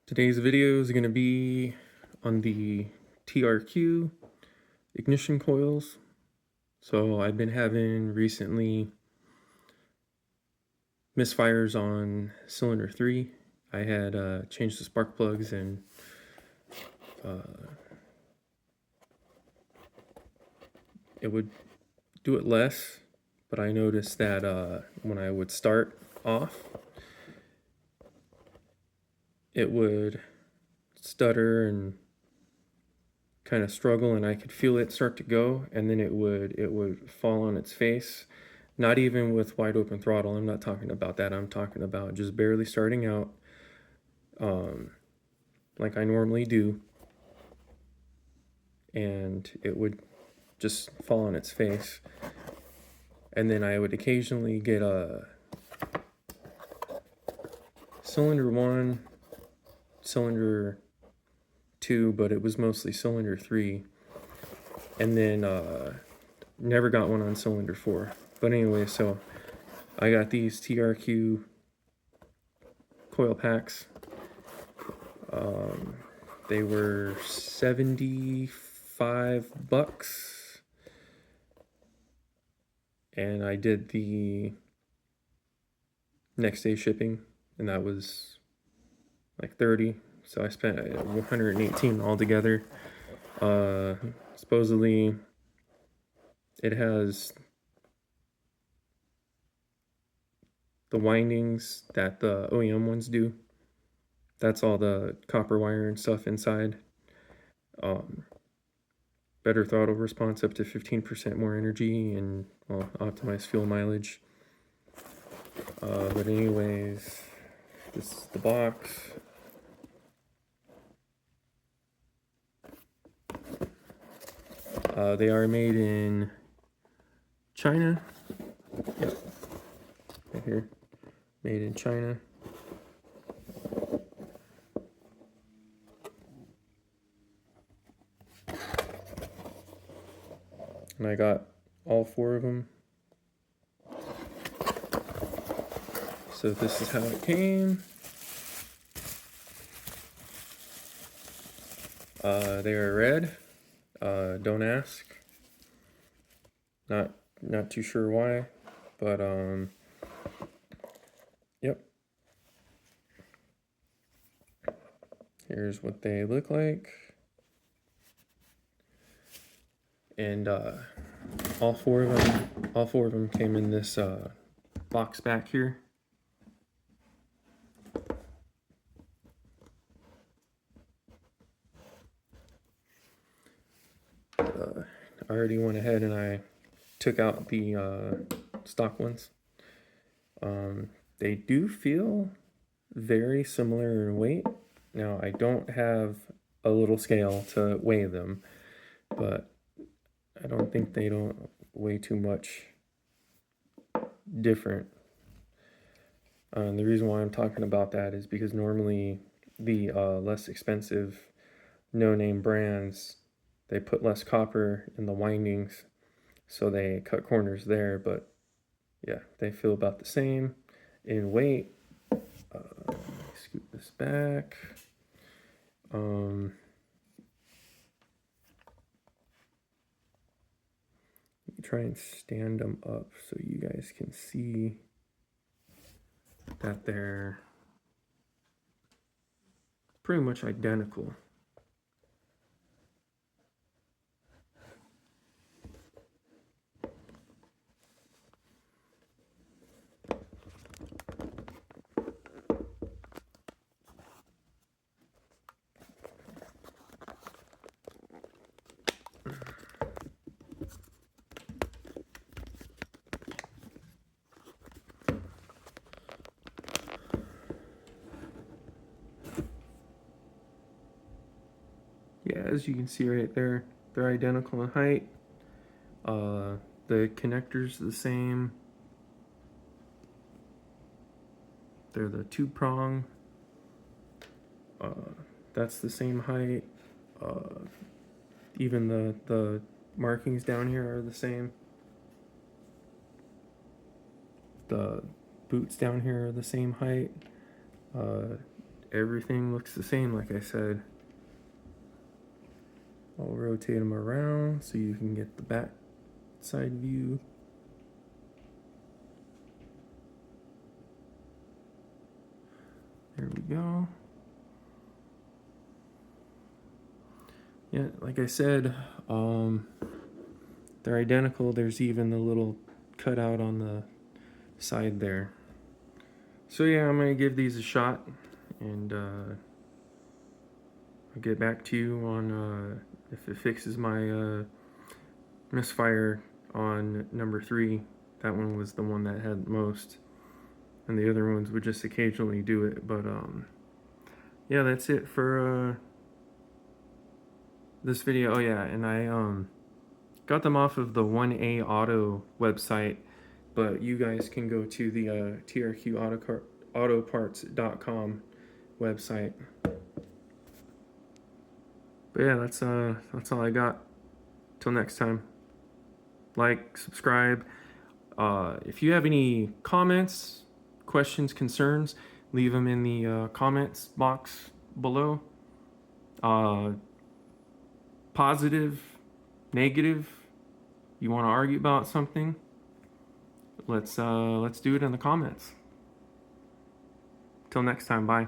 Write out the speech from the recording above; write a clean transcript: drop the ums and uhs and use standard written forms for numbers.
Today's video is going to be on the TRQ ignition coils. So I've been having recently misfires on cylinder 3. I had changed the spark plugs and it would do it less, but I noticed that when I would start off, it would stutter and kind of struggle, and I could feel it start to go, and then it would fall on its face. Not even with wide open throttle. I'm not talking about that. I'm talking about just barely starting out, like I normally do, and it would just fall on its face. And then I would occasionally get a cylinder 1, cylinder 2, but it was mostly cylinder 3. And then never got one on cylinder 4. But anyway, so I got these TRQ coil packs. They were $75, and I did the next day shipping, and that was like 30. So I spent 118 altogether. Supposedly it has the windings that the OEM ones do. That's all the copper wire and stuff inside. Better throttle response, up to 15% more energy, and well, optimized fuel mileage. But anyways, this is the box. They are made in China. Yep, right here, made in China. And I got all 4 of them. So this is how it came. They are red. Don't ask. Not too sure why, but yep. Here's what they look like. And all four of them came in this box back here. I already went ahead and I took out the stock ones. They do feel very similar in weight. Now, I don't have a little scale to weigh them, but I don't think they don't weigh too much different. The reason why I'm talking about that is because normally the less expensive no-name brands, they put less copper in the windings, so they cut corners there. But yeah, they feel about the same in weight. Let me scoot this back. Let me try and stand them up so you guys can see that they're pretty much identical. Yeah, as you can see right there, they're identical in height. The connectors are the same. They're the 2-prong. That's the same height. Even the markings down here are the same. The boots down here are the same height. everything looks the same, like I said. I'll rotate them around so you can get the back side view. There we go. Yeah, like I said, they're identical. There's even a little cutout on the side there. So yeah, I'm gonna give these a shot, and I'll get back to you on if it fixes my misfire on number 3. That one was the one that had most, and the other ones would just occasionally do it. But yeah, that's it for this video. Oh yeah, and I got them off of the 1A Auto website, but you guys can go to the trqautoparts.com website. But yeah, that's all I got. Till next time, like, subscribe. If you have any comments, questions, concerns, leave them in the comments box below. Positive, negative, you want to argue about something, let's do it in the comments. Till next time, bye.